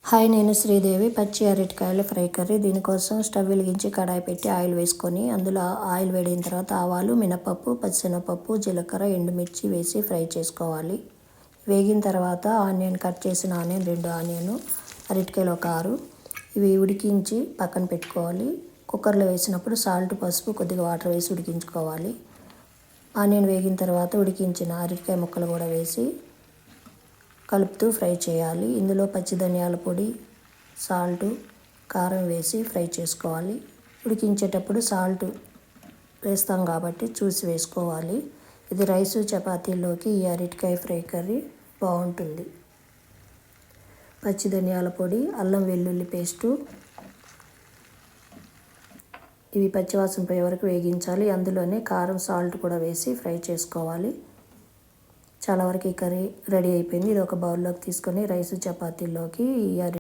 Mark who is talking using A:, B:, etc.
A: Hi, నేను శ్రీదేవి. పచ్చి అరటికాయల ఫ్రై కర్రీ. దీనికోసం స్టవ్ వెలిగించి కడాయి పెట్టి ఆయిల్ వేసుకొని అందులో ఆయిల్ వేడిన తర్వాత ఆవాలు, మినపప్పు, పచ్చిశనగపప్పు, జీలకర్ర, ఎండుమిర్చి వేసి ఫ్రై చేసుకోవాలి. వేగిన తర్వాత కట్ చేసిన ఆనియన్ 2 ఆనియన్, అరటికాయలు ఒక 6 ఇవి ఉడికించి పక్కన పెట్టుకోవాలి. కుక్కర్లో వేసినప్పుడు సాల్ట్, పసుపు, కొద్దిగా వాటర్ వేసి ఉడికించుకోవాలి. ఆనియన్ వేగిన తర్వాత ఉడికించిన అరటికాయ ముక్కలు కూడా వేసి కలుపుతూ ఫ్రై చేయాలి. ఇందులో పచ్చి ధనియాల పొడి, సాల్ట్, కారం వేసి ఫ్రై చేసుకోవాలి. ఉడికించేటప్పుడు సాల్ట్ వేస్తాం కాబట్టి చూసి వేసుకోవాలి. ఇది రైసు, చపాతీల్లోకి ఈ అరటికాయ ఫ్రై కర్రీ బాగుంటుంది. పచ్చి ధనియాల పొడి, అల్లం వెల్లుల్లి పేస్టు ఇవి పచ్చివాసన పోయే వరకు వేగించాలి. అందులోనే కారం, సాల్ట్ కూడా వేసి ఫ్రై చేసుకోవాలి. చాలా వరకు ఈ కర్రీ రెడీ అయిపోయింది. ఇది ఒక బౌల్లోకి తీసుకొని రైసు, చపాతీల్లోకి